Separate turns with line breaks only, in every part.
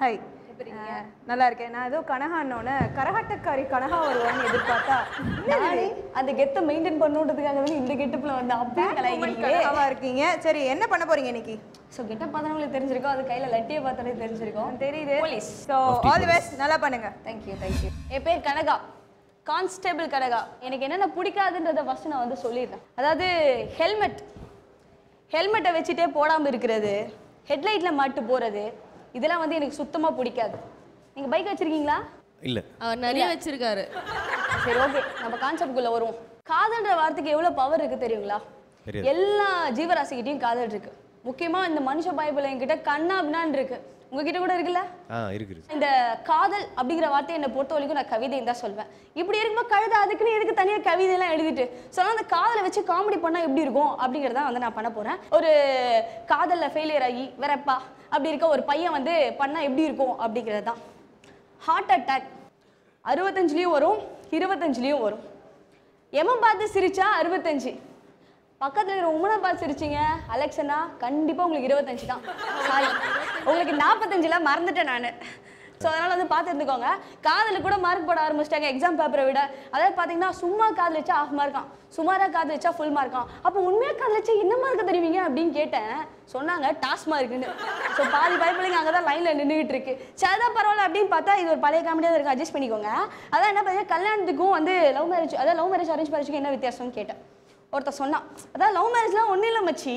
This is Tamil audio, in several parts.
ஹாய். நல்லா இருக்கேன். நான் ஏதோ கனகான்னோன்னு கரகாட்டக்காரி கனகா வருவான்னு எதிர்பார்த்தா
அந்த கெத்தை மெயின்டைன் பண்ணுறதுக்காக வந்து இந்த கெட்டப்பில் வந்து அப்படியே
கனகாவா இருக்கீங்க. சரி, என்ன பண்ண போறீங்க இன்னைக்கு?
ஸோ கெட்டப் பார்த்தவங்களுக்கு தெரிஞ்சிருக்கோம், அது கையில் லட்டியை பார்த்தாலே தெரிஞ்சிருக்கோம்.
தெரியுது.
Police.
So all the best, நல்லா பண்ணுங்க.
தேங்க்யூ. என் பேர் கனகா, கான்ஸ்டேபிள் கனகா. எனக்கு என்னென்ன பிடிக்காதுன்றதை ஃபஸ்ட்டு நான் வந்து சொல்லிடுறேன். அதாவது ஹெல்மெட்டை வச்சுட்டே போடாமல் இருக்கிறது, ஹெட்லைட்டில் மாட்டு போகிறது, இதெல்லாம் வந்து எனக்கு சுத்தமாக பிடிக்காது. நீங்கள் பைக் வச்சுருக்கீங்களா?
இல்லை,
அவர் நிறைய வச்சிருக்காரு.
சரி, ஓகே, நம்ம கான்செப்ட்குள்ளே வருவோம். காதல்ன்ற வார்த்தைக்கு எவ்வளோ பவர் இருக்குது தெரியுங்களா? எல்லா ஜீவராசிக்கிட்டையும் காதல் இருக்கு. முக்கியமாக இந்த மனுஷ பைபிள்கிட்ட கண்ணா அப்படின்னான் இருக்கு. உங்ககிட்ட கூட இருக்குல்ல?
இருக்குது.
இந்த காதல் அப்படிங்கிற வார்த்தை என்னை பொறுத்த வரைக்கும் நான் கவிதைன்னு தான் சொல்வேன். இப்படி இருக்கும்போது கழுதை அதுக்குன்னு எதுக்கு தனியாக கவிதையெல்லாம் எழுதிட்டு சொன்னால் அந்த காதலை வச்சு காமெடி பண்ணால் எப்படி இருக்கும் அப்படிங்கிறத வந்து நான் பண்ண போகிறேன். ஒரு காதலில் ஃபெயிலியர் ஆகி வேறப்பா அப்படி இருக்க ஒரு பையன் வந்து பண்ணால் எப்படி இருக்கும் அப்படிங்கிறது தான். ஹார்ட் அட்டாக் 65லேயும் வரும், 25லேயும் வரும். எமன் பார்த்து சிரிச்சா 65, பக்கத்தில் இருக்கிற உமனை பார்த்து சிரிச்சிங்க அலெக்சனா, கண்டிப்பாக உங்களுக்கு 25 தான். சாரி, உங்களுக்கு 45ல் மறந்துட்டேன் நான். ஸோ அதனால் வந்து பார்த்து இருந்துக்கோங்க. காதலுக்கு கூட மார்க் போட ஆரம்பிச்சிட்டாங்க எக்ஸாம் பேப்பரை விட. அதாவது பார்த்தீங்கன்னா சும்மா காதல் வச்சா ஆஃப் மார்க்கான், சுமாராக காதல் வச்சா ஃபுல் மார்க்கான். அப்போ உண்மையாக காதல் வச்சா என்ன மார்க்கு தெரிவிங்க அப்படின்னு கேட்டேன். சொன்னாங்க டாஸ் மார்க்குன்னு. ஸோ பாதி பைப்பிள்ளைங்க அங்கே தான் லைனில் நின்றுக்கிட்டு இருக்கு. சரி, அதான் பரவாயில்ல அப்படின்னு பார்த்தா இது ஒரு பழைய காமெடியாக இருக்குது, அட்ஜஸ்ட் பண்ணிக்கோங்க. அதான் என்ன பார்த்தீங்கன்னா கல்யாணத்துக்கும் வந்து லவ் மேரேஜ் அரேஞ்ச் மேரேஜுக்கு என்ன வித்தியாசம்னு கேட்டேன். ஒருத்தர் சொன்னான், அதான் லவ் மேரேஜ்லாம் ஒன்றும் இல்லை மச்சி,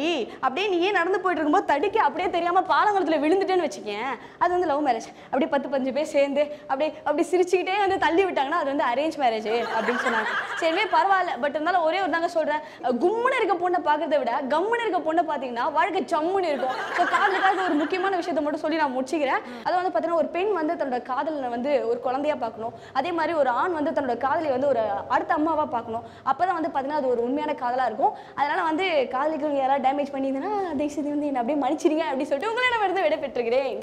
அப்படியே நீயே நடந்து போயிட்டு இருக்கும்போது தடுக்க அப்படியே தெரியாமல் பாலங்கலத்தில் விழுந்துட்டேன்னு வச்சுக்கேன், அது வந்து லவ் மேரேஜ். அப்படியே 10-15 பேர் சேர்ந்து அப்படி சிரிச்சுக்கிட்டே வந்து தள்ளி விட்டாங்கன்னா அது வந்து அரேஞ்ச் மேரேஜ் அப்படின்னு சொன்னாங்க. சரிவே பரவாயில்ல, பட் இருந்தாலும் ஒரே ஒரு தாங்க சொல்கிறேன், கும்முன்னு இருக்க பொண்ணை பார்க்கறத விட கம்முன்னு இருக்க பொண்ணை பார்த்தீங்கன்னா வாழ்க்கை ஜம்முன்னு இருக்கும். ஸோ காதலுக்காக ஒரு முக்கியமான விஷயத்தை மட்டும் சொல்லி நான் முடிச்சுக்கிறேன். அதை வந்து பார்த்தீங்கன்னா ஒரு பெண் வந்து தன்னோட காதலை வந்து ஒரு குழந்தையாக பார்க்கணும். அதே மாதிரி ஒரு ஆண் வந்து தன்னோட காதலை வந்து ஒரு அடுத்த அம்மாவாக பார்க்கணும். அப்போ தான் வந்து பார்த்தீங்கன்னா அது ஒரு உண்மையான காதலாக இருக்கும். அதனால வந்து காதலுக்கு யாராவது டேமேஜ் பண்ணியிருந்தேன்னா தயவுசெய்து வந்து என்ன அப்படியே மன்னிச்சிடுங்க அப்படின்னு சொல்லிட்டு உங்களை நான் வந்து விட பெற்றுக்கிறேன்.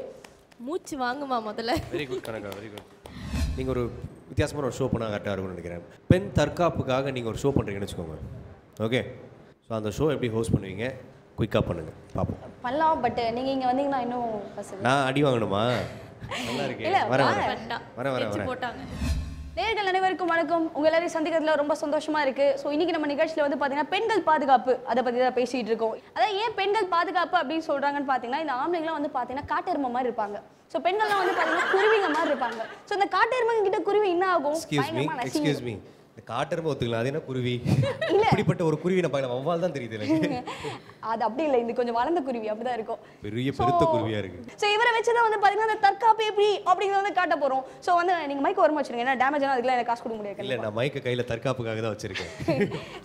மூச்சு வாங்குமா முதல்ல.
Very good Kanaka, very good. நீங்கள் ஒரு வித்தியாசமான ஒரு ஷோ பண்ணால் கரெக்டாக இருக்கும்னு நினைக்கிறேன். பெண் தற்காப்புக்காக நீங்கள் ஒரு ஷோ பண்ணுறீங்கன்னு வச்சுக்கோங்க. ஓகே, ஸோ அந்த ஷோ எப்படி ஹோஸ்ட் பண்ணுவீங்க? குயிக்காக பண்ணுங்கள் பார்ப்போம்.
பண்ணலாம், பட் நீங்கள் இங்கே வந்தீங்கன்னா இன்னும்
நான் அடி வாங்கணுமா? நல்லா இருக்கு. வரேன்
போட்டாங்க.
நேயர்கள் அனைவருக்கும் வணக்கம். உங்கள் எல்லாரையும் சந்திக்கிறதுல ரொம்ப சந்தோஷமா இருக்கு. ஸோ இன்னைக்கு நம்ம நிகழ்ச்சியில் வந்து பார்த்தீங்கன்னா பெண்கள் பாதுகாப்பு அதை பற்றி தான் பேசிகிட்டு இருக்கோம். அதாவது ஏன் பெண்கள் பாதுகாப்பு அப்படின்னு சொல்கிறாங்கன்னு பார்த்தீங்கன்னா, இந்த ஆம்பளைங்களாம் வந்து பார்த்தீங்கன்னா காட்டெருமை மாதிரி இருப்பாங்க. ஸோ பெண்கள்லாம் வந்து பார்த்தீங்கன்னா குருவிங்க மாதிரி இருப்பாங்க. ஸோ இந்த காட்டெருமைங்க கிட்ட குருவி என்ன ஆகும்?
எக்ஸ்கியூஸ் மீ, காட்டெருமை ஒத்துக்கலாம், அது என்ன குருவி? இப்படிப்பட்ட ஒரு குருவி நான் பார்க்கலாம், வவ்வால் தான் தெரியுது எனக்கு.
அது அப்படி இல்லை, இது கொஞ்சம் வளர்ந்த குருவி அப்படிதான் இருக்கும்,
பெருத்த குருவியா இருக்கு.
ஸோ இவரை வச்சுதான் வந்து பார்த்தீங்கன்னா அந்த தற்காப்பு எப்படி அப்படிங்கிறத வந்து காட்ட போகிறோம். ஸோ வந்து நீங்கள் மைக் வரமா வச்சுருங்க, ஏன்னா டேமேஜ் ஆனால் அதுக்குலாம் எனக்கு காசு கொடுக்க முடியாது.
இல்லை, நான் மைக்கை கையில் தற்காப்புக்காக தான் வச்சிருக்கேன்.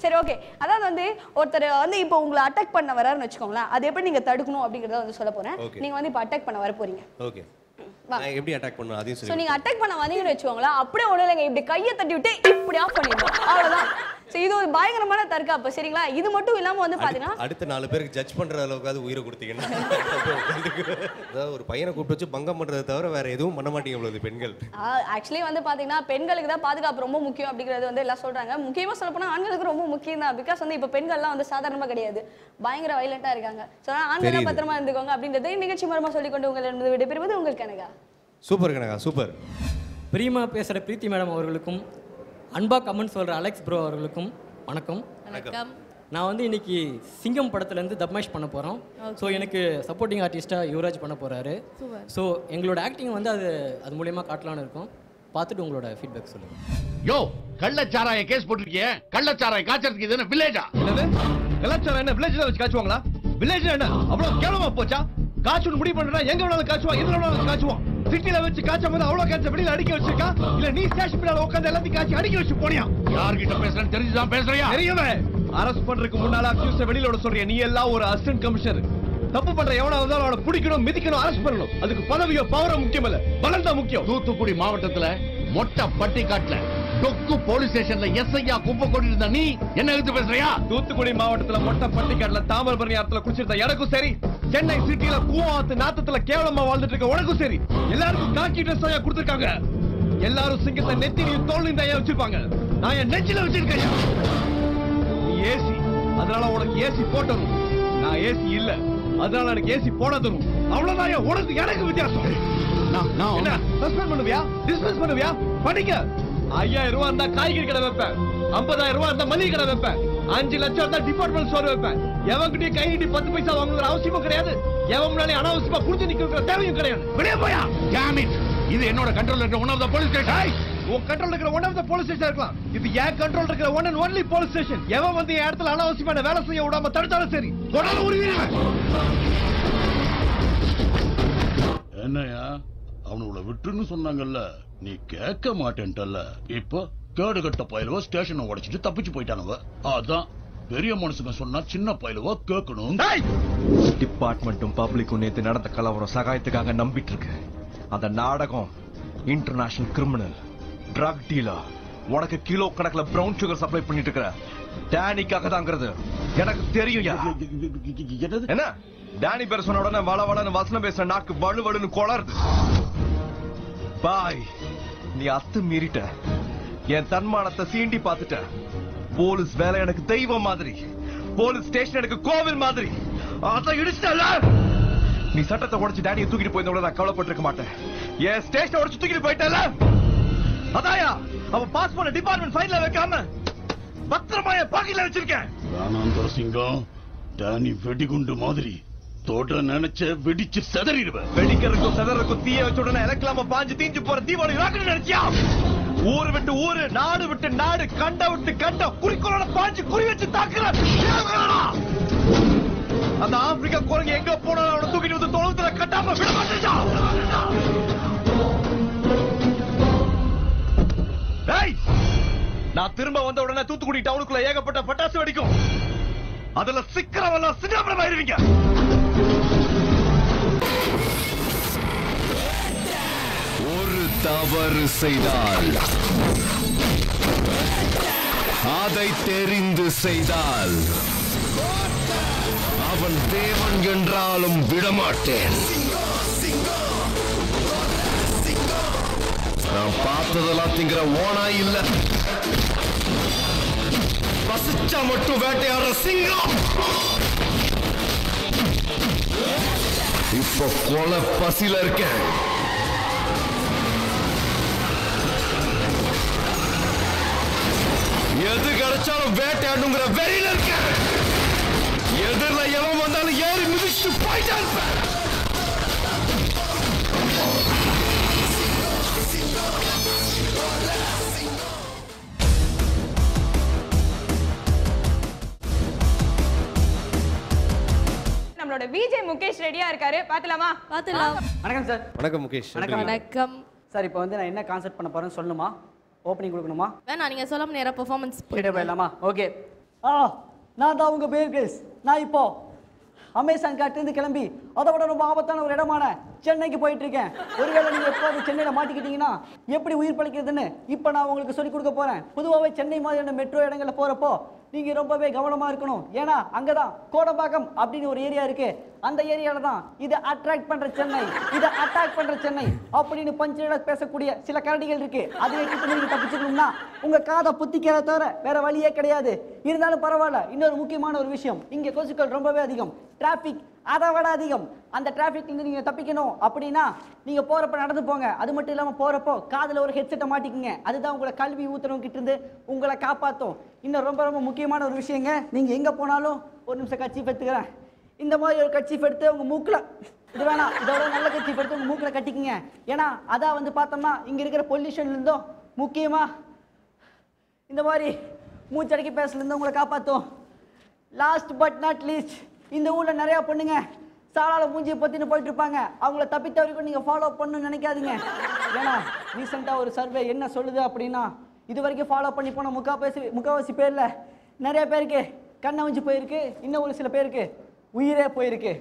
சரி, ஓகே. அதாவது வந்து ஒருத்தர் வந்து இப்போ உங்களை அட்டாக் பண்ண வராருன்னு வச்சுக்கோங்களேன், அது எப்படி நீங்கள் தடுக்கணும் அப்படிங்கிறத வந்து சொல்ல போகிறேன். நீங்கள் வந்து இப்போ அட்டாக் பண்ண வர போறீங்க.
ஓகே, நான் எப்படி அட்டாக் பண்ணனும் அதையும் சொல்லுங்க.
சோ நீங்க அட்டாக் பண்ண வந்தீங்கன்னு வெச்சுவாங்களா, அப்படியே ஒண்ணுலங்க இப்படி கையை தட்டி விட்டு இப்படி ஆஃப் பண்ணிடணும், அவ்வளவுதான். சோ இது ஒரு பயங்கரமான தற்காப்பு, சரிங்களா? இது மட்டும் இல்லாம வந்து பாத்தீங்கன்னா
அடுத்த 4 பேருக்கு ஜட்ஜ் பண்ற அளவுக்கு அது உயிரை கொடுத்தீங்கன்னா, அதாவது ஒரு பையனை கூப்பிட்டு வச்சு பங்கம் பண்றதை தவிர வேற எதுவும் பண்ண மாட்டீங்க இவ்வளவு பெண்கள்.
ஆக்சுவலி வந்து பாத்தீங்கன்னா பெண்களுக்கு தான் பாதுகாப்பு ரொம்ப முக்கியம் அப்படிங்கிறது வந்து எல்லாம் சொல்றாங்க. முக்கியமா சொல்ல போனா ஆண்களுக்கு ரொம்ப முக்கியம் தான். பிகாஸ் வந்து இப்ப பெண்கள்லாம் வந்து சாதாரணமா கிடையாது, பயங்கர வயலண்டா இருக்காங்க. சோ ஆண்கள் பத்திரமா இருந்துக்கோங்க அப்படின்றத நிகழ்ச்சி மூலமா சொல்லிக்கொண்டு உங்களை விடைபெறுவது உங்கள் கனகா.
Super Kanaka, super.
பிரியமா பேசுகிற பிரீத்தி மேடம் அவர்களுக்கும், அன்பா கமெண்ட் சொல்கிற அலெக்ஸ் ப்ரோ அவர்களுக்கும் வணக்கம்.
வணக்கம்.
நான் வந்து இன்னைக்கு சிங்கம் படத்துலேருந்து தப்மாஷ் பண்ண போகிறோம். ஸோ எனக்கு சப்போர்ட்டிங் ஆர்டிஸ்ட்டாக யுவராஜ் பண்ண போகிறாரு. ஸோ எங்களோட ஆக்டிங் வந்து அது மூலயமா காட்டலான்னு இருக்கும். பார்த்துட்டு உங்களோட ஃபீட்பேக் சொல்லுங்கள்.
யோ, கள்ளச்சாராய கேஸ் போட்டிருக்கீங்க, கள்ளச்சாராய காய்ச்சறதுக்கு இது என்ன வில்லேஜா?
என்னது கள்ளச்சாராயம்? என்ன வில்லேஜ்ல வச்சு காய்ச்சுவாங்களா? வில்லேஜ்ல என்ன அவ்வளவு கேவலமா போச்சா? காய்ச்சல் முடிவு பண்றா எங்க வேணாலும் காய்ச்சுவான், எதுல வேணாலும் காய்ச்சுவான். சிட்டில வச்சு காய்ச்சும் போது அவ்வளவு காய்ச்ச வெளியில அடிக்க வச்சிருக்கா, இல்ல நீ ஸ்டேஷன் பின்னால உட்கார்ந்து எல்லாத்தையும் காய்ச்சி அடிக்க வச்சு போனியா?
யார்கிட்ட பேசுறேன்னு தெரிஞ்சுதான் பேசுறியா?
தெரியுமே. அரெஸ்ட் பண்றதுக்கு முன்னால அக்யூஸ் வெளியில விட சொல்றியா? நீ எல்லாம் ஒரு அசிஸ்டன்ட் கமிஷனர். தப்பு பண்ற எவனாவது அவனை பிடிக்கணும், மிதிக்கணும், அரெஸ்ட் பண்ணணும். அதுக்கு பதவியோ பவரோ முக்கியம் இல்ல, பலம் தான் முக்கியம்.
தூத்துக்குடி மாவட்டத்துல மொட்டை பட்டிக்காட்டுல டொக்கு போலீஸ் ஸ்டேஷன்ல எஸ்ஐயா குப்பை கொட்டிருந்த நீ என்ன எடுத்து பேசுறியா?
தூத்துக்குடி மாவட்டத்துல மொட்டை பட்டிக்காட்டுல தாமிரபரணி ஆத்துல குடிச்சிருந்த எனக்கும் சரி, சென்னை சிட்டில கூவாத்து நாத்தத்துல கேவலமா வாழ்ந்துட்டு இருக்க உனக்கும் சரி, எல்லாருக்கும் காக்கி ட்ரெஸ் கொடுத்திருக்காங்க. எல்லாரும் சிங்கத்தை நெத்திலையும் தோல்லையும் தான் வச்சிருப்பாங்க. நான் என் நெஞ்சில வச்சிருக்கேன். நீ ஏசி, அதனால உனக்கு ஏசி போட்டணும். நான் ஏசி இல்ல, அதனால எனக்கு ஏசி போட தரும். அவ்வளவுதான் உனக்கு எனக்கு வித்தியாசம். என்ன சஸ்பெண்ட் பண்ணுவியா டிஸ்மிஸ் பண்ணுவியா படிங்க 5000 ரூபாய் இருந்தா காய்கறி கடை வைப்பேன் 50000 ரூபாய் இருந்தா மளிகை கடை வைப்பேன் 5 லட்சம் இருந்தா டிபார்ட்மெண்ட் ஸ்டோர் வைப்பேன் எவங்கிட்டயும் கை நீட்டி 10 பைசா வாங்குற அவசியமும் கிடையாது எவன் முன்னாடி அனாவசியமா புடிச்சு நிக்கிற தேவையும் கிடையாது வெளியே போயா
ஜாமீன் இது என்னோட கண்ட்ரோல்ல இருக்கிற one of the police station
உன் கண்ட்ரோல் இருக்கிற one of the police station இருக்கலாம் இது ஏன் கண்ட்ரோல் இருக்கிற one and only police station எவன் வந்து என் இடத்துல அனாவசியமான வேலை செய்ய விடாம தடுத்தாலும் சரி கொடால உருவிடுவேன்
என்னையா அவனுங்களை விட்டுன்னு சொன்னாங்கல்ல நீ கேட்க மாட்டேன்ட்டல்ல இப்போ கேடு கட்ட பயலுவ ஸ்டேஷனை உடைச்சிட்டு தப்பிச்சு போயிட்டானுவ அதான் பெரிய மனுஷங்க சொன்னா சின்ன பயலுவ கேட்கணும்
டிபார்ட்மெண்ட்டும் பப்ளிக்கும் நேத்து நடந்த கலவரம் சகாயத்துக்காக நம்பிட்டு இருக்கு அந்த நாடகம் இன்டர்நேஷனல் கிரிமினல் ட்ரக் டீலர் உனக்கு கிலோ கணக்குல பிரவுன் சுகர் சப்ளை பண்ணிட்டு இருக்கிற டேனிக்காக தாங்கிறது எனக்கு தெரியும் என்ன டேனி பேர் சொன்ன உடனே வள வளன்னு வசனம் பேசுற நாக்கு வலு வலுன்னு கொளருது பாய் நீ அத்து மீறிட்ட என் தன்மானத்தை சீண்டி பார்த்துட்ட போலீஸ் வேலை எனக்கு தெய்வம் மாதிரி போலீஸ் ஸ்டேஷன் எனக்கு கோவில் மாதிரி அதை இடிச்சிட்டல நீ சட்டத்தை உடைச்சு டேனியை தூக்கிட்டு போயிருந்தோட நான் கவலைப்பட்டிருக்க மாட்டேன் என் ஸ்டேஷனை உடைச்சு தூக்கிட்டு போயிட்டல அதாயா அவன் பாஸ் பண்ண டிபார்ட்மெண்ட் ஃபைல்ல வைக்காம பத்திரமா என் பாக்கெட்ல வச்சிருக்கேன்
ராணாந்தர சிங்கம் டேனி வெடிகுண்டு மாதிரி தோட நினைச்ச வெடிச்சு செதறிடுவேன்
வெடிக்கிறதுக்கும் செதறதுக்கும் தீய வச்ச உடனே இலக்கலாம பாஞ்சு தீஞ்சு போற தீபாவளி ராக்கெட் நினைச்சியா ஊரு விட்டு ஊரு நாடு விட்டு நாடு கண்ட விட்டு கண்ட குறிக்கோளோட பாஞ்சு குறி வச்சு தாக்குற அந்த ஆப்பிரிக்கா குரங்கு எங்க போனாலும் அவனை தூக்கிட்டு வந்து தொழுத்துல கட்டாம விட மாட்டேன் நான் திரும்ப வந்த உடனே தூத்துக்குடி டவுனுக்குள்ள ஏகப்பட்ட பட்டாசு வெடிக்கும் அதுல சிக்கிறவெல்லாம் சின்னாபனம் ஆயிருவீங்க
ஒரு தவறு செய்தால் அதை தெரிந்து செய்தால் அவன் தேவன் என்றாலும் விடமாட்டேன் நான் பார்த்ததெல்லாம் திங்கிற ஓனா இல்ல பசிச்சா மட்டும் வேட்டையாடுற சிங்கம் இப்ப கொலை பசியில இருக்கேன் எது கிடைச்சாலும் வேட்டையாடுங்கிற வெறியில இருக்கேன் எதிரில எவன் வந்தாலும் ஏறி மிதிச்சுட்டு போயிட்டா இருப்பேன்
நம்மளோட விஜய் முகேஷ் ரெடியா இருக்காரு பாத்தலாமா
பாத்துலாம்
வணக்கம் சார்.
வணக்கம் முகேஷ்
வணக்கம்
சார் இப்போ வந்து நான் என்ன கான்செப்ட் பண்ண போறேன்னு சொல்லணுமா? ஓப்பனிங் கொடுக்கணுமா?
வேணா நீங்க சொல்லாம நேரா பெர்ஃபார்மன்ஸ்
போயிட்டே போயிடலாமா? ஓகே. நான் தான் உங்க பேர்கேஸ். நான் இப்போ அமேசான் காட்டிலிருந்து கிளம்பி அதை விட ரொம்ப ஆபத்தான ஒரு இடமான சென்னைக்கு போயிட்டு இருக்கேன். ஒருவேளை நீங்க எப்போது சென்னையில மாட்டிக்கிட்டீங்கன்னா எப்படி உயிர் பழைக்கிறதுன்னு இப்போ நான் உங்களுக்கு சொல்லிக் கொடுக்க போறேன். பொதுவாகவே சென்னை மாதிரியான மெட்ரோ இடங்களில் போறப்போ நீங்க ரொம்பவே கவனமா இருக்கணும். ஏன்னா அங்கதான் கோடம்பாக்கம் அப்படின்னு ஒரு ஏரியா இருக்கு. அந்த ஏரியால தான் இதை அட்ராக்ட் பண்ற சென்னை, இதை அட்டாக் பண்ற சென்னை அப்படின்னு பஞ்சுல பேசக்கூடிய சில கரடிகள் இருக்கு. அதை வச்சுட்டு நீங்க தப்பிச்சுக்கணும்னா உங்க காதை புத்திக்கிற தவிர வேற வழியே கிடையாது. இருந்தாலும் பரவாயில்ல. இன்னொரு முக்கியமான ஒரு விஷயம், இங்க கொசுக்கள் ரொம்பவே அதிகம், டிராபிக் அதை விட அதிகம். அந்த டிராபிக்ல நீங்க தப்பிக்கணும் அப்படின்னா நீங்க போறப்ப நடந்து போங்க. அது மட்டும் இல்லாம போறப்போ காதுல ஒரு ஹெட்செட்டை மாட்டிக்குங்க. அதுதான் உங்களை கல்வி ஊத்துறவங்க கிட்ட இருந்து உங்களை காப்பாற்றும். இன்னும் ரொம்ப ரொம்ப முக்கியமான ஒரு விஷயங்க, நீங்க எங்க போனாலும் ஒரு நிமிஷம் கட்சி எடுத்துக்கிறேன். இந்த மாதிரி ஒரு கட்சி எடுத்து உங்க மூக்குல இது வேணாம், இதோட நல்ல கட்சி எடுத்து உங்க மூக்குல கட்டிக்குங்க. ஏன்னா அதான் வந்து பார்த்தோம்னா இங்க இருக்கிற பொல்யூஷன்ல இருந்தும் முக்கியமா இந்த மாதிரி மூச்சடக்கி பேசல இருந்து உங்களை காப்பாற்றும். லாஸ்ட் பட் நாட் லீஸ்ட், இந்த ஊர்ல நிறைய பொண்ணுங்க சாலால மூஞ்சியை பத்தின்னு போயிட்டு இருப்பாங்க. அவங்கள தப்பித்த வரைக்கும் நீங்க ஃபாலோ பண்ணணும்னு நினைக்காதீங்க. ஏன்னா ரீசெண்டா ஒரு சர்வே என்ன சொல்லுது அப்படின்னா, இது வரைக்கும் ஃபாலோ பண்ணி போன முக்காவாசி பேர்ல நிறைய பேருக்கு கண்ணை வஞ்சி போயிருக்கு, இன்னும் ஒரு சில பேருக்கு உயிரே போயிருக்கு.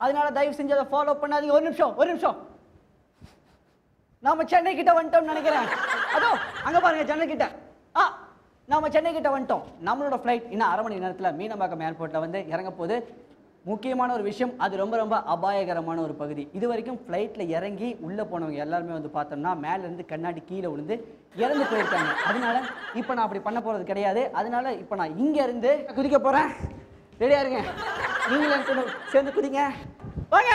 அதனால தயவு செஞ்சு அதை ஃபாலோ பண்ணாதீங்க. ஒரு நிமிஷம் நாம சென்னை கிட்ட வந்துட்டோம்னு நினைக்கிறேன். அதோ அங்க பாருங்க சென்னை கிட்ட. நாம சென்னை கிட்ட வந்துட்டோம். நம்மளோட ஃப்ளைட் இன்னும் 1/2 மணி நேரத்தில் மீனம்பாக்கம் ஏர்போர்ட்ல வந்து இறங்க போகுது. முக்கியமான ஒரு விஷயம், அது ரொம்ப ரொம்ப அபாயகரமான ஒரு பகுதி. இது வரைக்கும் ஃப்ளைட்ல இறங்கி உள்ள போனவங்க எல்லாருமே வந்து பார்த்தோம்னா மேல இருந்து கண்ணாடி கீழே விழுந்து இறந்து போயிருக்காங்க. அதனால இப்போ நான் அப்படி பண்ண போறது கிடையாது. அதனால இப்போ நான் இங்க இருந்து குதிக்க போறேன். ரெடியா இருங்க. நீங்களும் சேர்ந்து குதிங்க. வாங்க.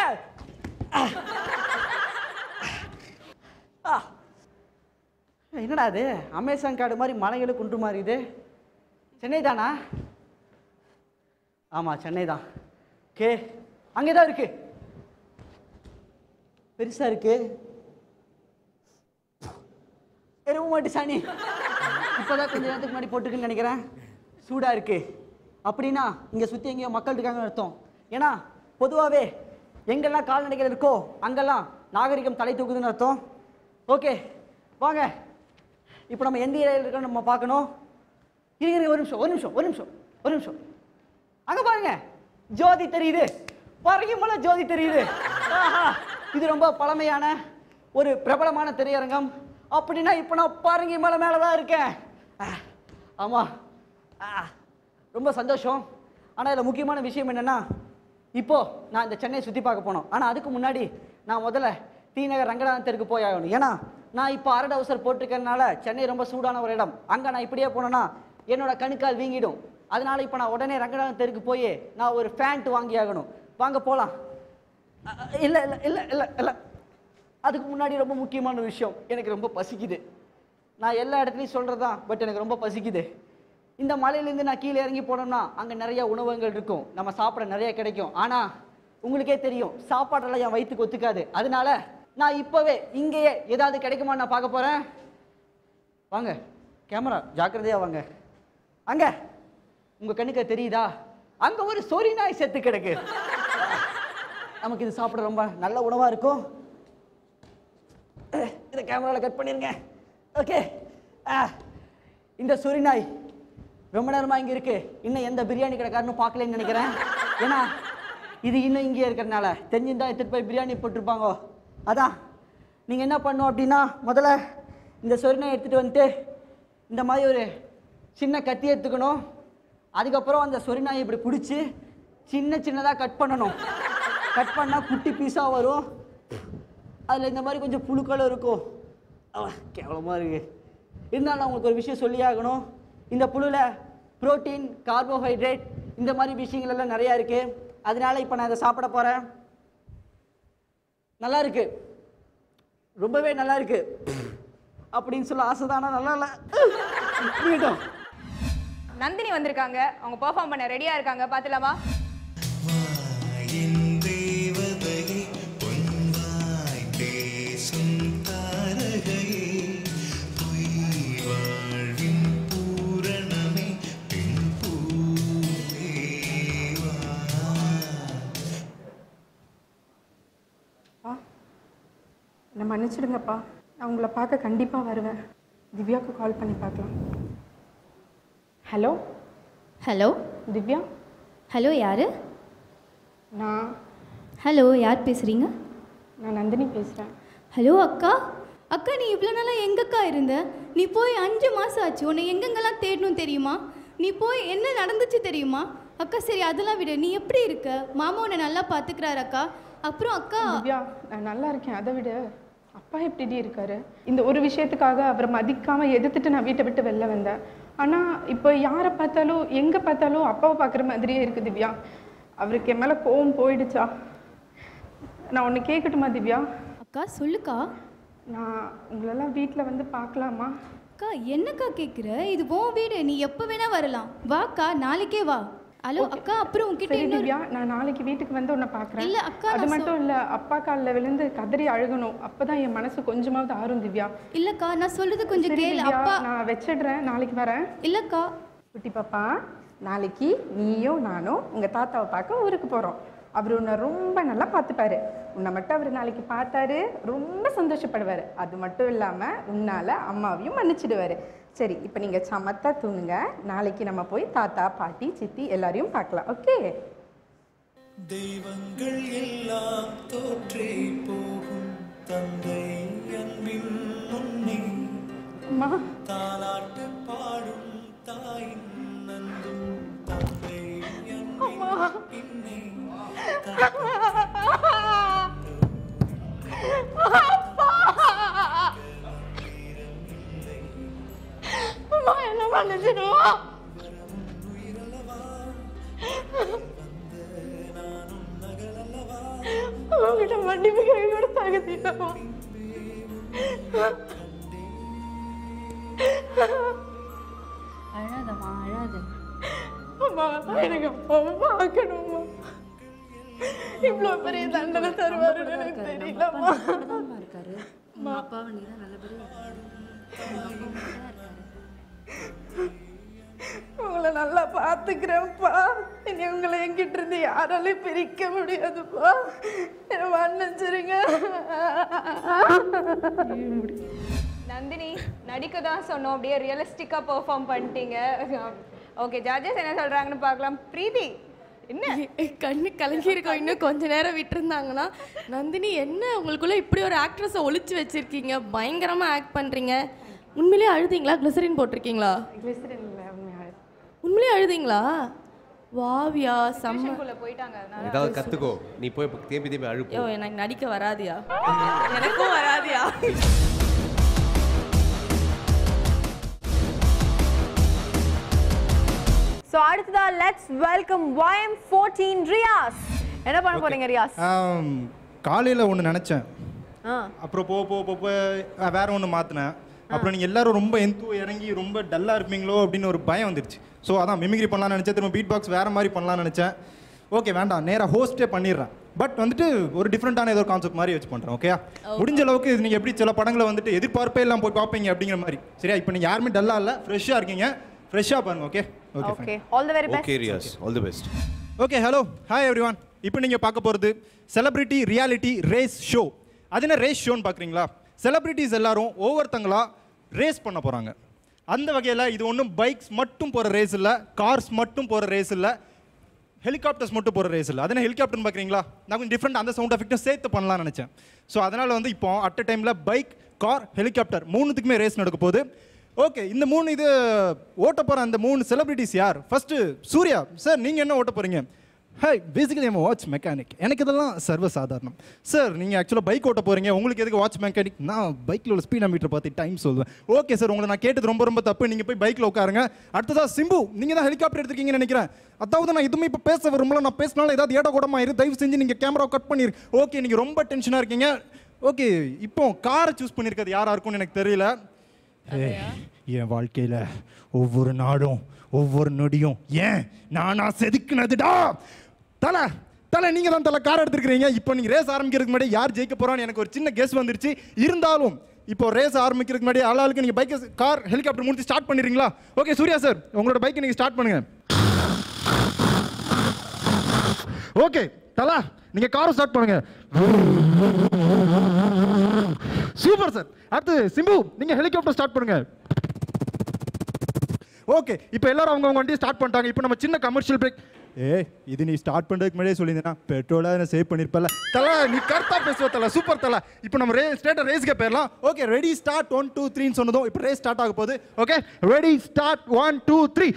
என்னடா அது அமேசான் காடு மாதிரி மலைகளும் குன்று மாதிரி இது? சென்னை தானா? ஆமாம் சென்னை தான். ஓகே, அங்கே தான் இருக்கு, பெருசாக இருக்கு. எருவு மாட்டு சாணி இப்போதான் கொஞ்சம் நேரத்துக்கு முன்னாடி போட்டுருக்குன்னு நினைக்கிறேன். சூடாக இருக்கு அப்படின்னா இங்கே சுற்றி எங்கேயோ மக்கள் இருக்காங்கன்னு அர்த்தம். ஏன்னா பொதுவாகவே எங்கெல்லாம் கால்நடைகள் இருக்கோ அங்கெல்லாம் நாகரிகம் தலை தூக்குதுன்னு அர்த்தம். ஓகே வாங்க, இப்போ நம்ம எந்த ஏரியாவில் இருக்கோம் நம்ம பார்க்கணும். இருங்க ஒரு நிமிஷம். அங்கே பாருங்க, ஜோதி தெரியுது, பரங்கிமலை ஜோதி தெரியுது. இது ரொம்ப பழமையான ஒரு பிரபலமான திரையரங்கம். அப்படின்னா இப்போ நான் பரங்கிமலை மேலே தான் இருக்கேன். ஆமாம், ரொம்ப சந்தோஷம். ஆனால் இதில் முக்கியமான விஷயம் என்னென்னா, இப்போது நான் இந்த சென்னையை சுற்றி பார்க்க போனோம். ஆனால் அதுக்கு முன்னாடி நான் முதல்ல டிநகர் ரங்கநாதன் தெருக்கு போய் ஆகணும். ஏன்னா நான் இப்போ அரட அவசர் போட்டிருக்கிறதுனால சென்னை ரொம்ப சூடான ஒரு இடம். அங்கே நான் இப்படியே போனேன்னா என்னோட கணுக்கால் வீங்கிடும். அதனால இப்போ நான் உடனே ரங்கநாதன் தெருக்கு போய் நான் ஒரு ஃபேண்ட் வாங்கி ஆகணும். வாங்க போகலாம். இல்லை இல்லை இல்லை இல்லை இல்லை அதுக்கு முன்னாடி ரொம்ப முக்கியமான விஷயம், எனக்கு ரொம்ப பசிக்குது. நான் எல்லா இடத்துலையும் சொல்கிறதான், பட் எனக்கு ரொம்ப பசிக்குது. இந்த மலையிலேருந்து நான் கீழே இறங்கி போனோம்னா அங்கே நிறைய உணவகங்கள் இருக்கும், நம்ம சாப்பிட நிறைய கிடைக்கும். ஆனால் உங்களுக்கே தெரியும், சாப்பாடெல்லாம் என் வயிற்றுக்கு ஒத்துக்காது. அதனால நான் இப்போவே இங்கேயே ஏதாவது கிடைக்குமா நான் பார்க்க போகிறேன். வாங்க கேமரா, ஜாக்கிரதையாக வாங்க. அங்கே உங்கள் கண்ணுக்கு தெரியுதா, அங்கே ஒரு சொறி நாய் செத்து கிடக்கு. நமக்கு இது சாப்பிட ரொம்ப நல்ல உணவாக இருக்கும். இதை கேமராவில் கட் பண்ணிருங்க. ஓகே, இந்த சொறி நாய் ரொம்ப நேரமாக இங்கே இருக்கு. இன்னும் எந்த பிரியாணி கடைக்காரனும் பார்க்கலன்னு நினைக்கிறேன். ஏன்னா இது இன்னும் இங்கேயே இருக்கிறதுனால தெரிஞ்சுதான் எடுத்துகிட்டு போய் பிரியாணி போட்டிருப்பாங்க. அதான் நீங்கள் என்ன பண்ணணும் அப்படின்னா, முதல்ல இந்த சொறி நாய் எடுத்துகிட்டு வந்துட்டு இந்த மாதிரி ஒரு சின்ன கத்தி எடுத்துக்கணும். அதுக்கப்புறம் அந்த சொறி நாயை இப்படி பிடிச்சி சின்னதாக கட் பண்ணணும். கட் பண்ணால் குட்டி பீஸாக வரும். அதில் இந்த மாதிரி கொஞ்சம் புழுக்களும் இருக்கும். கேவலமாக இருக்குது. இருந்தாலும் நான் உங்களுக்கு ஒரு விஷயம் சொல்லி ஆகணும். இந்த புழுவில் புரோட்டீன், கார்போஹைட்ரேட் இந்த மாதிரி விஷயங்கள் எல்லாம் நிறையா இருக்குது. அதனால இப்போ நான் இதை சாப்பிட போகிறேன். நல்லா இருக்கு, ரொம்பவே நல்லா இருக்கு அப்படின்னு சொல்ல ஆசை தானா? நல்லா இல்லை.
நந்தினி வந்திருக்காங்க, அவங்க பெர்ஃபார்ம் பண்ண ரெடியாக இருக்காங்க, பார்த்துலாமா?
என்னை மன்னிச்சிடுங்கப்பா, நான் உங்களை பார்க்க கண்டிப்பாக வருவேன். திவ்யாவுக்கு கால் பண்ணி பார்க்கலாம். Hello
hello
Divya.
ஹலோ யார்?
நான்
ஹலோ யார் பேசுகிறீங்க?
நான் நந்தினி பேசுகிறேன்.
ஹலோ அக்கா. அக்கா நீ இவ்வளோ நாளாக எங்கக்கா இருந்த? நீ போய் 5 மாதம் ஆச்சு. உன்னை எங்கெங்கெல்லாம் தேடணும் தெரியுமா? நீ போய் என்ன நடந்துச்சு தெரியுமா? அக்கா சரி அதெல்லாம் விடு, நீ எப்படி இருக்க? மாமா உன்னை நல்லா பார்த்துக்கிறாரு அக்கா. அப்புறம் அக்கா.
திவ்யா நான் நல்லா இருக்கேன். அதை விட அப்பா எப்படி இருக்காரு? இந்த ஒரு விஷயத்துக்காக அவரை மதிக்காமல் எதிர்த்துட்டு நான் வீட்டை விட்டு வெளில வந்தேன். ஆனால் இப்போ யாரை பார்த்தாலும் எங்கே பார்த்தாலும் அப்பாவை பார்க்குற மாதிரியே இருக்குது திவ்யா. அவருக்கு என் மேலே கோவம் போயிடுச்சா? நான் ஒன்று கேட்கட்டுமா திவ்யா?
அக்கா சொல்லுக்கா.
நான் உங்களெல்லாம் வீட்டில் வந்து பார்க்கலாமா?
அக்கா என்னக்கா கேட்குற? இது உன் வீடு, நீ எப்போ வேணா வரலாம். வாக்கா, நாளைக்கே வா. ஹலோ அக்கா. அப்புறம் உங்ககிட்ட
திவ்யா நான் நாளைக்கு வீட்டுக்கு வந்து உன்னை பார்க்குறேன்.
இல்லை அக்கா
அது மட்டும் இல்லை, அப்பா காலில் விழுந்து கதறி அழுகணும், அப்போ தான் என் மனசு கொஞ்சமாவது ஆறும் திவ்யா.
இல்லைக்கா நான் சொல்கிறது கொஞ்சம் கேளு. அப்பா
நான் வச்சிடுறேன், நாளைக்கு வரேன்.
இல்லைக்கா.
குட்டி பாப்பா, நாளைக்கு நீயும் நானும் உங்கள் தாத்தாவை பார்க்க ஊருக்கு போகிறோம். அவர் உன்னை ரொம்ப நல்லா பார்த்துப்பாரு. உன்னை மட்டும் அவர் நாளைக்கு பார்த்தாரு ரொம்ப சந்தோஷப்படுவார். அது மட்டும் இல்லாமல் உன்னால் அம்மாவையும் மன்னிச்சிடுவார். சரி இப்போ நீங்கள் சமத்தா தூங்குங்க. நாளைக்கு நம்ம போய் தாத்தா பாட்டி சித்தி எல்லாரையும் பார்க்கலாம். ஓகே?
தெய்வங்கள் எல்லாம் தோற்றே போகும் தந்தை அன்பின் முன்னே தாலாட்டு பாடும் தாயின் நந்தும் தந்தை அன்பின் பின்னே
என்ன மன்னிச்சிடுவா? உங்ககிட்ட மன்னிப்பு கை கொடுத்தாங்க. அழாதம்மா அழாத.
அம்மா எனக்கு அப்பாவை பார்க்கணும்மா. இவ்வளோ பெரிய தண்டனை தருவாருன்னு எனக்கு தெரியலம்மா.
இருக்காரு உங்க அப்பாவை நீ தான் நல்லபடியா
உங்களை நல்லா பார்த்துக்கிறேன்ப்பா. இனி உங்களை என்கிட்ட இருந்து யாராலையும் பிரிக்க முடியாதுப்பா. என்னை மன்னிச்சிருங்க.
நந்தினி நடிக்க தான் சொன்னோம், அப்படியே ரியலிஸ்டிக்கா பெர்ஃபார்ம் பண்ணிட்டீங்க. ஓகே, ஜட்ஜஸ் என்ன சொல்றாங்கன்னு பார்க்கலாம். பிரீத்தி என்ன
கண்ணு கலங்கியிருக்கோம். இன்னும் கொஞ்ச நேரம் விட்டுருந்தாங்கன்னா. நந்தினி என்ன உங்களுக்குள்ள இப்படி ஒரு ஆக்ட்ரஸை ஒளிச்சு வச்சிருக்கீங்க, பயங்கரமா ஆக்ட் பண்றீங்க. உண்மையிலேயே அழுதீங்களா? கிளிசரின் போட்டிருக்கீங்களா? உண்மையிலேயே அழுதீங்களா? வாவியா செம்ம.
போயிட்டாங்க.
ஏதாவது கத்துக்கோ, நீ போய் தேம்பி தேம்பி அழு.
ஐயோ எனக்கு நடிக்க வராதியா? எனக்கும் வராதியா?
ஸோ அடுத்ததா லெட்ஸ் வெல்கம் YM14 ரியாஸ். என்ன பண்ண போறீங்க ரியாஸ்?
காலையில் ஒன்று நினச்சேன், அப்புறம் போக வேற ஒன்று மாற்றினேன். அப்புறம் நீங்கள் எல்லாரும் ரொம்ப இறங்கி ரொம்ப டல்லாக இருப்பீங்களோ அப்படின்னு ஒரு பயம் வந்துருச்சு. ஸோ அதான் மிமிக்ரி பண்ணலாம்னு நினச்சேன், திரும்ப பீட் பாக்ஸ் வேறு மாதிரி பண்ணலாம்னு நினச்சேன். ஓகே வேண்டாம், நேராக ஹோஸ்ட்டே பண்ணிடுறேன். பட் வந்துட்டு ஒரு டிஃப்ரெண்ட்டான ஏதோ கான்செப்ட் மாதிரி வச்சு பண்ணுறேன். ஓகே, முடிஞ்ச அளவுக்கு இது நீங்கள் எப்படி சில படங்களை வந்துட்டு எதிர்பார்ப்பே எல்லாம் போய் பார்ப்பீங்க அப்படிங்கிற மாதிரி. சரியா? இப்போ நீங்கள் யாருமே டல்லாக இல்லை, ஃப்ரெஷ்ஷாக இருக்கீங்க, ஃப்ரெஷ்ஷாக பாருங்க. Okay
okay, all the very best.
Okay Riyaz, all the best.
Okay, hello, hi everyone. இப்போ நீங்கள் பார்க்க போகிறது செலிபிரிட்டி ரியாலிட்டி ரேஸ் ஷோ. அது என்ன ரேஸ் ஷோன்னு பார்க்குறீங்களா? செலிபிரிட்டிஸ் எல்லாரும் ஒவ்வொருத்தங்களா ரேஸ் பண்ண போகிறாங்க. அந்த வகையில் இது ஒன்றும் பைக்ஸ் மட்டும் போகிற ரேஸ் இல்லை, கார்ஸ் மட்டும் போகிற ரேஸ் இல்லை, ஹெலிகாப்டர்ஸ் மட்டும் போகிற ரேஸ் இல்லை. அது என்ன ஹெலிகாப்டர்னு பார்க்குறீங்களா? நான் கொஞ்சம் டிஃப்ரெண்ட் அந்த சவுண்ட் எஃபெக்ட்டும் சேர்த்து பண்ணலாம்னு நினச்சேன். ஸோ அதனால் வந்து இப்போ அட் அ டைமில் பைக், கார், ஹெலிகாப்டர் மூணுத்துக்குமே ரேஸ் நடக்க போகுது. ஓகே, இந்த மூணு இது ஓட்ட போகிற அந்த மூணு செலிபிரிட்டிஸ் யார்? ஃபஸ்ட்டு சூர்யா சார், நீங்கள் என்ன ஓட்ட போகிறீங்க? ஹாய், பேசிக்கலி நம்ம வாட்ச் மெக்கானிக். எனக்கு இதெல்லாம் சர்வசாதாரணம். சார் நீங்கள் ஆக்சுவலாக பைக் ஓட்ட போகிறீங்க, உங்களுக்கு எதுக்கு வாட்ச் மெக்கானிக்? நான் பைக்கில் உள்ள ஸ்பீட் மீட்டர் பார்த்து டைம் சொல்லுவேன். ஓகே சார், உங்களை நான் கேட்டது ரொம்ப ரொம்ப தப்பு, நீங்கள் போய் பைக்கில் உட்காருங்க. அடுத்ததாக சிம்பு, நீங்கள் தான் ஹெலிகாப்டர் எடுத்துருக்கீங்கன்னு நினைக்கிறேன். அதாவது நான் எதுவுமே இப்போ பேச விரும்பல, நான் பேசினாலும் ஏதாவது ஏட கூடமா இரு, தயவு செஞ்சு நீங்கள் கேமரா கட் பண்ணிரு. ஓகே, நீங்கள் ரொம்ப டென்ஷனாக இருக்கீங்க. ஓகே, இப்போ காரை சூஸ் பண்ணியிருக்கிறது யாராக இருக்கும்னு எனக்கு தெரியல. என் வாழ்க்கையில் ஒவ்வொரு நாடும் ஒவ்வொரு நொடியும் ஏன் நானா செதுக்குனதுடா. தலை தலை நீங்கள் தான் தலை கார் எடுத்துருக்கிறீங்க. இப்போ நீங்கள் ரேஸ் ஆரம்பிக்கிறதுக்கு முன்னாடி யார் ஜெயிக்க போகிறான்னு எனக்கு ஒரு சின்ன கெஸ் வந்துருச்சு. இருந்தாலும் இப்போ ரேஸ் ஆரம்பிக்கிறதுக்கு முன்னாடி ஆளாளுக்கு நீங்கள் பைக்கை, கார், ஹெலிகாப்டர் முடிச்சு ஸ்டார்ட் பண்ணிடுறீங்களா? ஓகே சூர்யா சார், உங்களோட பைக்கை நீங்கள் ஸ்டார்ட் பண்ணுங்க. ஓகே தலா, நீங்கள் காரை ஸ்டார்ட் பண்ணுங்க. Super sir. அடுத்து சிம்பு, நீங்கள் ஹெலிகாப்டர் ஸ்டார்ட் பண்ணுங்க. ஓகே, இப்போ எல்லாரும் அவங்க வண்டியை ஸ்டார்ட் பண்ணிட்டாங்க. இப்போ நம்ம சின்ன கமர்ஷியல் பிரேக். இது நீ ஸ்டார்ட் பண்ணுறதுக்கு முன்னாடியே சொல்லியிருந்தேன்னா பெட்ரோலாக என்ன சேவ் பண்ணியிருப்பல. தலை நீ கரெக்டாக பேசுவ தலை, சூப்பர் தலை. இப்போ நம்ம ஸ்டேட்டை ரேஸ்க்கு போயிடலாம். ஓகே, ரெடி ஸ்டார்ட் 1 2 3 சொன்னதும் இப்போ ரேஸ் ஸ்டார்ட் ஆக போகுது. Okay, ready start 1 2 3.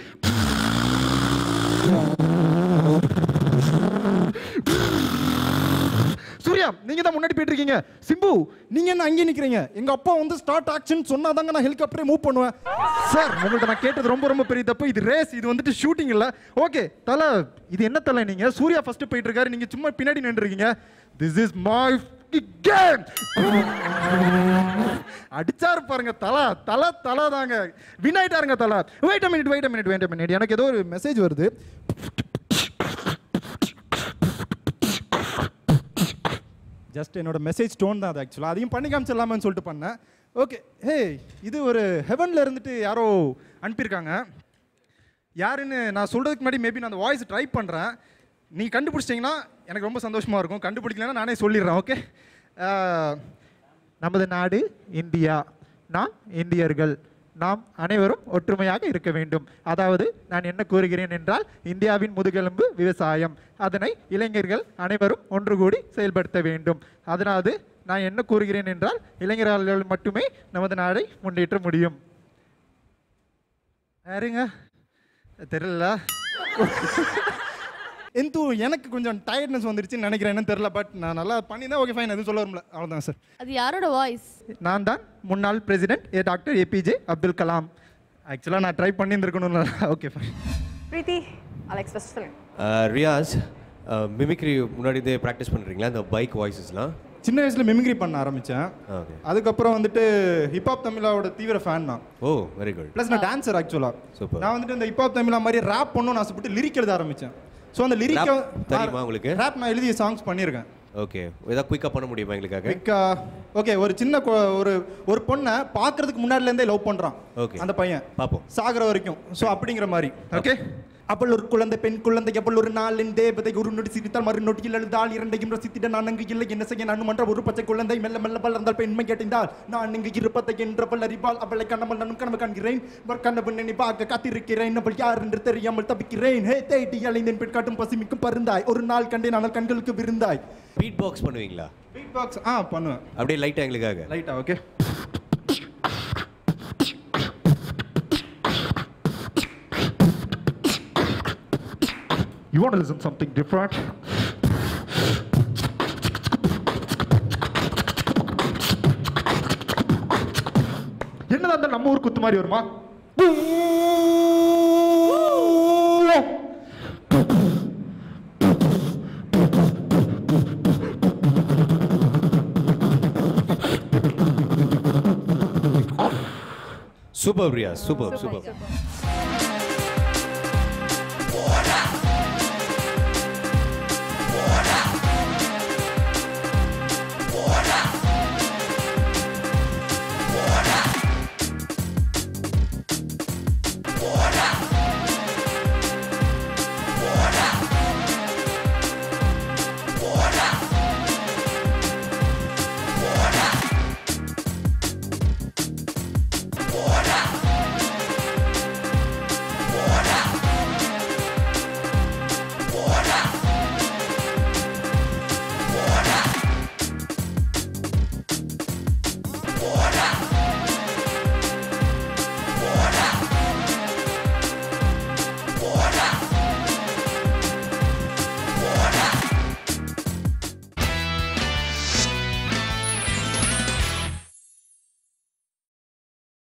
சூர்யா, நீங்க தான் முன்னாடி போயிட்டு இருக்கீங்க. சிம்பு, நீங்க என்ன அங்கே நிக்கிறீங்க? எங்க அப்பா வந்து ஸ்டார்ட் ஆக்ஷன் சொன்னாதாங்க நான் ஹெலிகாப்டரே மூவ் பண்ணுவேன். சார், உங்கள்ட்ட நான் கேட்டது ரொம்ப ரொம்ப பெரிய தப்பு. இது ரேஸ், இது வந்துட்டு ஷூட்டிங் இல்ல. ஓகே தலை, இது என்ன தலை? நீங்க சூர்யா ஃபர்ஸ்ட் போயிட்டு இருக்காரு, நீங்க சும்மா பின்னாடி நின்று இருக்கீங்க. This is my game. அடிச்சாரு பாருங்க தலை, தலை தலை தாங்க வின் ஆயிட்டாருங்க தலை. வெயிட் அ மினிட், எனக்கு ஏதோ ஒரு மெசேஜ் வருது. ஜஸ்ட் என்னோட மெசேஜ் டோன் தான் அது. ஆக்சுவலாக அதையும் பண்ணி காமிச்சிடலாமான்னு சொல்லிட்டு பண்ணேன். ஓகே, ஹே, இது ஒரு ஹெவனில் இருந்துட்டு யாரோ அனுப்பியிருக்காங்க. யாருன்னு நான் சொல்கிறதுக்கு முன்னாடி மேபி நான் அந்த வாய்ஸ் ட்ரை பண்ணுறேன். நீங்கள் கண்டுபிடிச்சிட்டிங்கன்னா எனக்கு ரொம்ப சந்தோஷமாக இருக்கும். கண்டுபிடிக்கலன்னா நானே சொல்லிடுறேன். ஓகே, நமது நாடு இந்தியா, நாம் இந்தியர்கள், நாம் அனைவரும் ஒற்றுமையாக இருக்க வேண்டும். அதாவது நான் என்ன கூறுகிறேன் என்றால், இந்தியாவின் முதுகெலும்பு விவசாயம், அதனை இளைஞர்கள் அனைவரும் ஒன்று கூடி செயல்படுத்த வேண்டும். அதனால நான் என்ன கூறுகிறேன் என்றால், இளைஞர்கள் மட்டுமே நமது நாடை முன்னேற்ற முடியும். யாருங்க தெரியல. எனக்கு கொஞ்சம் டயர்ட்னஸ் வந்துருச்சுன்னு நினைக்கிறேன், என்னன்னு தெரியல. பட் நான் நல்லா பண்ணிதான். ஓகே ஃபைன், எதுவும் சொல்ல வரல, அவ்வளோதான் சார்.
அது யாரோட வாய்ஸ்?
நான் தான் முன்னாள் president doctor APJ Abdul Kalam. ஆக்சுவலாக நான் ட்ரை பண்ணியிருந்துருக்கணும்ல. Okay fine.
Preethi, Alex first சொல்லுங்க.
ரியாஸ், மிமிக்ரி முன்னாடி இதே ப்ராக்டிஸ் பண்ணுறீங்களா இந்த பைக் வாய்ஸஸ்லாம்?
சின்ன வயசுல மிமிக்ரி பண்ண ஆரம்பித்தேன்.
ஓகே.
அதுக்கப்புறம் வந்துட்டு ஹிப்ஹாப் தமிழாவோட தீவிர ஃபேன் தான்.
ஓ வெரி குட்.
ப்ளஸ் நான் டான்ஸர் ஆக்சுவலாக.
சூப்பர்.
நான் வந்துட்டு இந்த ஹிப்ஹாப் தமிழா மாதிரி ரேப் பண்ணணும்னு ஆசைப்பட்டு லிரிக் எழுத ஆரம்பித்தேன். ஸோ அந்த லிரிக்
தெரியுமா உங்களுக்கு?
ரேப் நான் எழுதிய சாங்ஸ் பண்ணியிருக்கேன்.
ஓகே, ஏதாவது குயிக்காக பண்ண முடியுமா எங்களுக்காக?
குயிக்காக ஓகே. ஒரு சின்ன ஒரு பொண்ணை பார்க்கறதுக்கு முன்னாடிலேருந்தே லவ் பண்ணுறான்.
ஓகே.
அந்த பையன்
பார்ப்போம்
சாகிற வரைக்கும். ஸோ அப்படிங்கிற மாதிரி. ஓகே. அப்பள் ஒரு குழந்தை பெண் குழந்தை அப்பள் ஒரு நாளின் தேவதை ஒரு நொடி சிரித்தால் மறு நொடியில் எழுதால் இரண்டையும் ரசித்திட நான் அங்கு இல்லை என்ன செய்ய நான் மன்ற ஒரு பச்சை குழந்தை மெல்ல மெல்ல வளர்ந்தால் பெண்மை கேட்டிருந்தால் நான் இங்கு இருப்பதை என்றவள் அறிவாள் அவளை கண்ணமல் நானும் கனவு காண்கிறேன் கண்ணவு நினைவாக காத்திருக்கிறேன் அவள் யார் என்று தெரியாமல் தப்பிக்கிறேன். ஹே தேடி அலைந்தேன் பெண் காட்டும் பசிமிக்கும் பருந்தாய் ஒரு நாள் கண்டேன் ஆனால் கண்களுக்கு விருந்தாய்.
பீட் பாக்ஸ் பண்ணுவீங்களா?
பீட் பாக்ஸ் பண்ணுவேன்.
அப்படியே லைட்டாக எங்களுக்காக.
லைட்டா okay. You want to listen something different? என்னதான் அந்த நம்ம ஊர் குத்து மாதிரி வருமா?
Super Priya, super super.